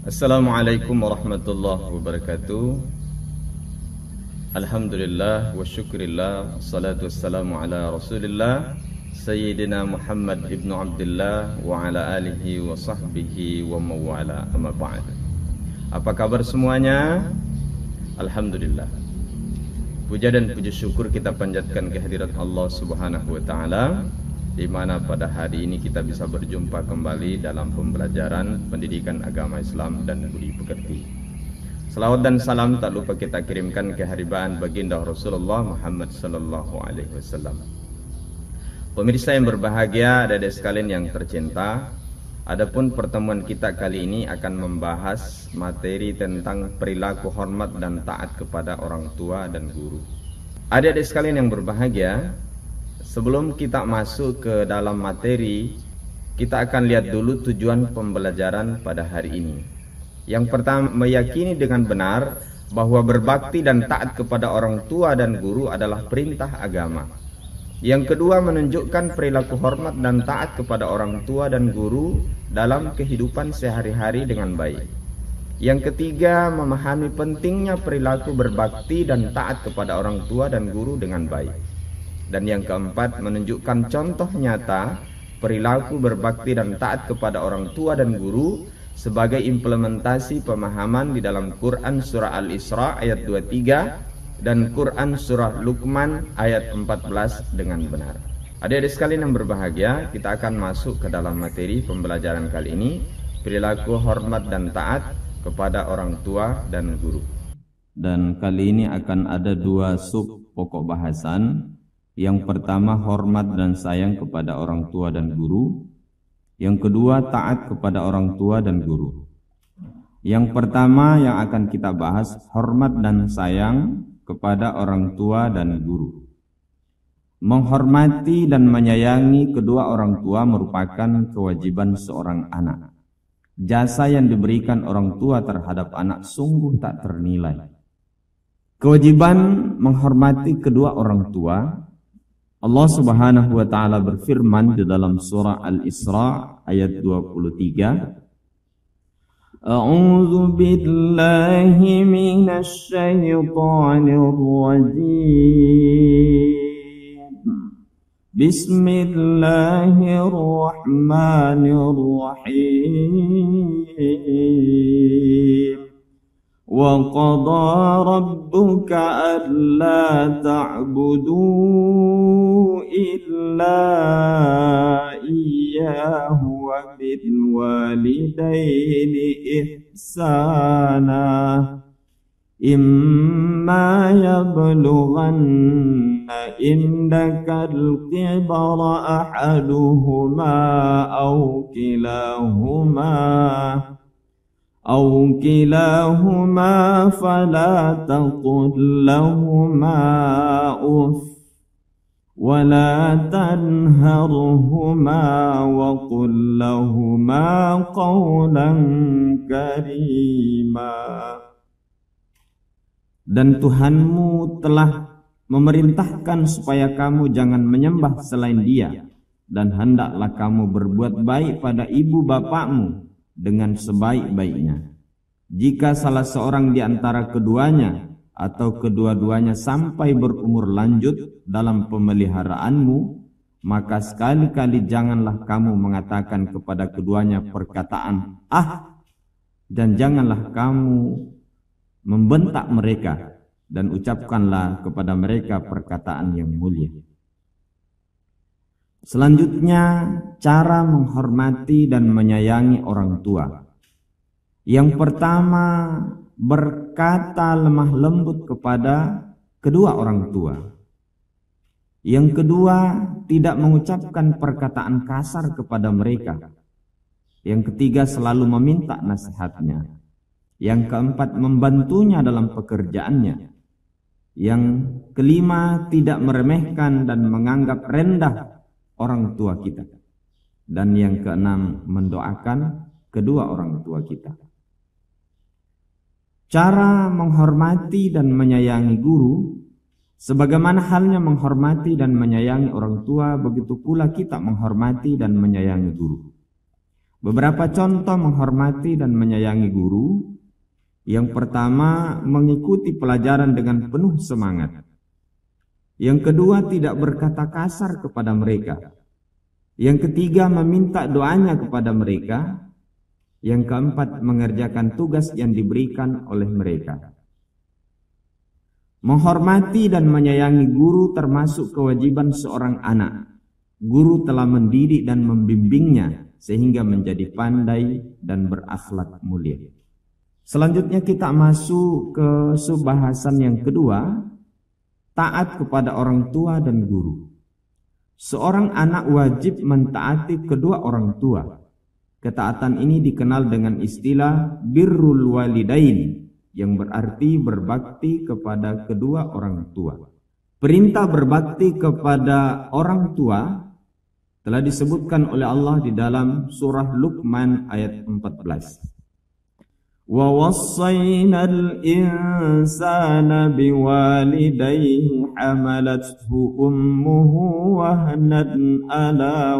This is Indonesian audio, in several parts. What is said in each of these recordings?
Assalamualaikum warahmatullahi wabarakatuh. Alhamdulillah wa syukurillah, salatu wassalamu ala rasulillah Sayyidina Muhammad ibn Abdullah wa ala alihi wa sahbihi wa mawala, amma ba'd. Apa kabar semuanya? Alhamdulillah. Puja dan puji syukur kita panjatkan kehadirat Allah subhanahu wa ta'ala, di mana pada hari ini kita bisa berjumpa kembali dalam pembelajaran pendidikan agama Islam dan budi pekerti. Salawat dan salam tak lupa kita kirimkan ke haribaan baginda Rasulullah Muhammad sallallahu alaihi wasallam. Pemirsa yang berbahagia, adik-adik sekalian yang tercinta, adapun pertemuan kita kali ini akan membahas materi tentang perilaku hormat dan taat kepada orang tua dan guru. Adik-adik sekalian yang berbahagia, sebelum kita masuk ke dalam materi, kita akan lihat dulu tujuan pembelajaran pada hari ini. Yang pertama, meyakini dengan benar bahwa berbakti dan taat kepada orang tua dan guru adalah perintah agama. Yang kedua, menunjukkan perilaku hormat dan taat kepada orang tua dan guru dalam kehidupan sehari-hari dengan baik. Yang ketiga, memahami pentingnya perilaku berbakti dan taat kepada orang tua dan guru dengan baik. Dan yang keempat, menunjukkan contoh nyata perilaku berbakti dan taat kepada orang tua dan guru sebagai implementasi pemahaman di dalam Quran surah Al-Isra ayat 23 dan Quran surah Luqman ayat 14 dengan benar. Adik-adik sekalian yang berbahagia, kita akan masuk ke dalam materi pembelajaran kali ini, perilaku hormat dan taat kepada orang tua dan guru. Dan kali ini akan ada dua sub pokok bahasan. Yang pertama, hormat dan sayang kepada orang tua dan guru. Yang kedua, taat kepada orang tua dan guru. Yang pertama yang akan kita bahas, hormat dan sayang kepada orang tua dan guru. Menghormati dan menyayangi kedua orang tua merupakan kewajiban seorang anak. Jasa yang diberikan orang tua terhadap anak sungguh tak ternilai. Kewajiban menghormati kedua orang tua, Allah subhanahu wa ta'ala berfirman di dalam surah Al-Isra ayat 23. A'udzu billahi minasy syaithanir rajim. Bismillahirrahmanirrahim. وَقَضَى رَبُّكَ أَلَّا تَعْبُدُوا إِلَّا إِيَّاهُ وَبِالْوَالِدَيْنِ إِحْسَانًا إِمَّا يَبْلُغَنَّ عِندَكَ الْكِبَرَ أَحَدُهُمَا أو كلاهما فلا تقل لهما أف ولا تنهرهما وقل لهما قولا كريما. Dan Tuhanmu telah memerintahkan supaya kamu jangan menyembah selain Dia, dan hendaklah kamu berbuat baik pada ibu bapakmu dengan sebaik-baiknya. Jika salah seorang di antara keduanya atau kedua-duanya sampai berumur lanjut dalam pemeliharaanmu, maka sekali-kali janganlah kamu mengatakan kepada keduanya perkataan "ah", dan janganlah kamu membentak mereka, dan ucapkanlah kepada mereka perkataan yang mulia. Selanjutnya, cara menghormati dan menyayangi orang tua. Yang pertama, berkata lemah lembut kepada kedua orang tua. Yang kedua, tidak mengucapkan perkataan kasar kepada mereka. Yang ketiga, selalu meminta nasihatnya. Yang keempat, membantunya dalam pekerjaannya. Yang kelima, tidak meremehkan dan menganggap rendah orang tua kita. Dan yang keenam, mendoakan kedua orang tua kita. Cara menghormati dan menyayangi guru, sebagaimana halnya menghormati dan menyayangi orang tua, begitu pula kita menghormati dan menyayangi guru. Beberapa contoh menghormati dan menyayangi guru. Yang pertama, mengikuti pelajaran dengan penuh semangat. Yang kedua, tidak berkata kasar kepada mereka. Yang ketiga, meminta doanya kepada mereka. Yang keempat, mengerjakan tugas yang diberikan oleh mereka. Menghormati dan menyayangi guru termasuk kewajiban seorang anak. Guru telah mendidik dan membimbingnya sehingga menjadi pandai dan berakhlak mulia. Selanjutnya kita masuk ke subbahasan yang kedua, taat kepada orang tua dan guru. Seorang anak wajib mentaati kedua orang tua. Ketaatan ini dikenal dengan istilah birrul walidain, yang berarti berbakti kepada kedua orang tua. Perintah berbakti kepada orang tua telah disebutkan oleh Allah di dalam surah Luqman ayat 14. Wa wassaynal insana biwalidayhi hamalathu ummuhu wahnan ala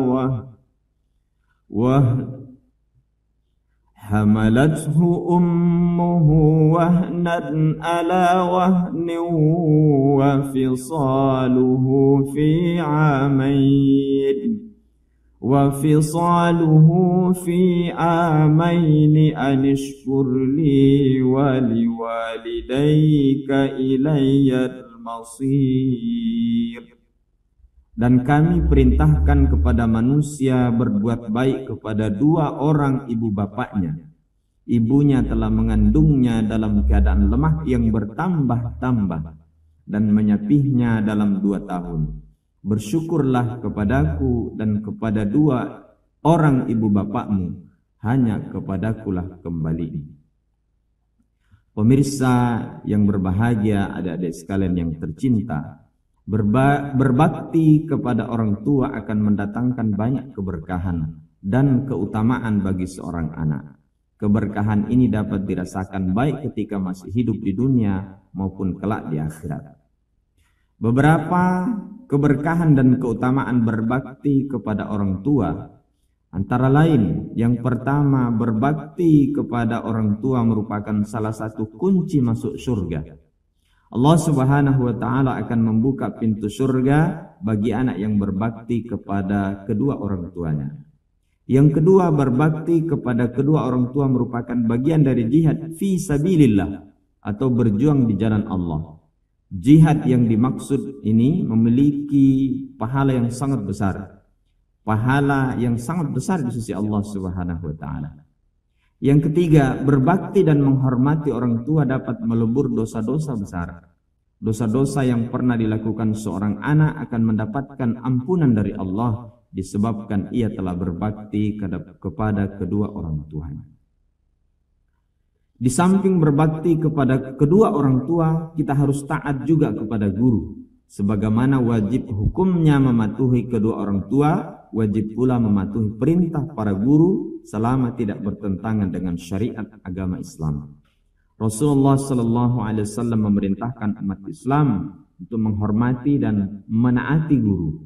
Hamalathu ummuhu wahnan ala wahnin wa fisaluhu fi amain anishkur li wa liwalidayka ilayyal masir. Dan kami perintahkan kepada manusia berbuat baik kepada dua orang ibu bapaknya. Ibunya telah mengandungnya dalam keadaan lemah yang bertambah-tambah dan menyapihnya dalam 2 tahun. Bersyukurlah kepadaku dan kepada dua orang ibu bapakmu, hanya kepadakulah kembali. Pemirsa yang berbahagia, adik-adik sekalian yang tercinta, berbakti kepada orang tua akan mendatangkan banyak keberkahan dan keutamaan bagi seorang anak. Keberkahan ini dapat dirasakan baik ketika masih hidup di dunia maupun kelak di akhirat. Beberapa keberkahan dan keutamaan berbakti kepada orang tua antara lain, yang pertama, berbakti kepada orang tua merupakan salah satu kunci masuk surga. Allah Subhanahu wa taala akan membuka pintu surga bagi anak yang berbakti kepada kedua orang tuanya. Yang kedua, berbakti kepada kedua orang tua merupakan bagian dari jihad fi sabilillah atau berjuang di jalan Allah. Jihad yang dimaksud ini memiliki pahala yang sangat besar. Pahala yang sangat besar di sisi Allah Subhanahu wa taala. Yang ketiga, berbakti dan menghormati orang tua dapat melebur dosa-dosa besar. Dosa-dosa yang pernah dilakukan seorang anak akan mendapatkan ampunan dari Allah disebabkan ia telah berbakti kepada kedua orang tuanya. Di samping berbakti kepada kedua orang tua, kita harus taat juga kepada guru. Sebagaimana wajib hukumnya mematuhi kedua orang tua, wajib pula mematuhi perintah para guru selama tidak bertentangan dengan syariat agama Islam. Rasulullah sallallahu alaihi wasallam memerintahkan umat Islam untuk menghormati dan menaati guru.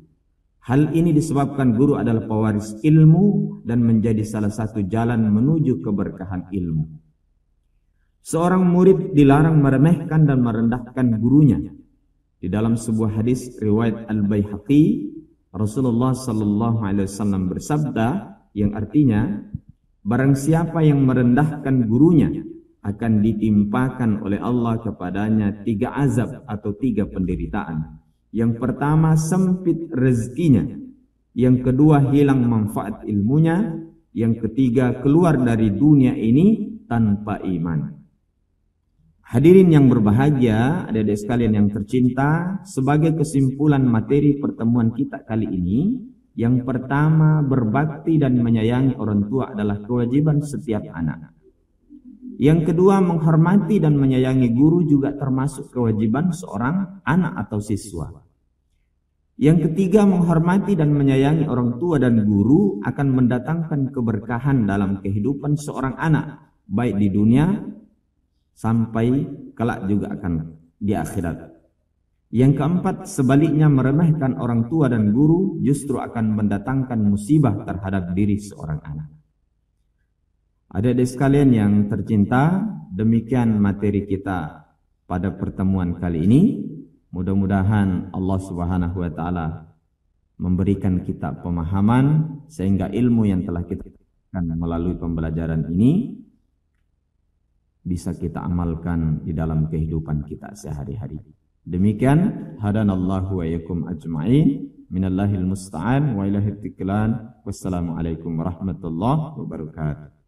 Hal ini disebabkan guru adalah pewaris ilmu dan menjadi salah satu jalan menuju keberkahan ilmu. Seorang murid dilarang meremehkan dan merendahkan gurunya. Di dalam sebuah hadis riwayat Al-Baihaqi, Rasulullah sallallahu alaihi wasallam bersabda yang artinya, barang siapa yang merendahkan gurunya akan ditimpakan oleh Allah kepadanya 3 azab atau 3 penderitaan. Yang pertama, sempit rezekinya. Yang kedua, hilang manfaat ilmunya. Yang ketiga, keluar dari dunia ini tanpa iman. Hadirin yang berbahagia, adik-adik sekalian yang tercinta, sebagai kesimpulan materi pertemuan kita kali ini, yang pertama, berbakti dan menyayangi orang tua adalah kewajiban setiap anak. Yang kedua, menghormati dan menyayangi guru juga termasuk kewajiban seorang anak atau siswa. Yang ketiga, menghormati dan menyayangi orang tua dan guru akan mendatangkan keberkahan dalam kehidupan seorang anak, baik di dunia sampai kelak juga akan di akhirat. Yang keempat, sebaliknya meremehkan orang tua dan guru justru akan mendatangkan musibah terhadap diri seorang anak. Adik-adik sekalian yang tercinta, demikian materi kita pada pertemuan kali ini. Mudah-mudahan Allah Subhanahu wa taala memberikan kita pemahaman sehingga ilmu yang telah kita dapatkan melalui pembelajaran ini bisa kita amalkan di dalam kehidupan kita sehari-hari. Demikian, hadanallahu wa iyyakum ajma'in. Minallahil musta'an wa ilaihi tiklan. Wassalamualaikum warahmatullahi wabarakatuh.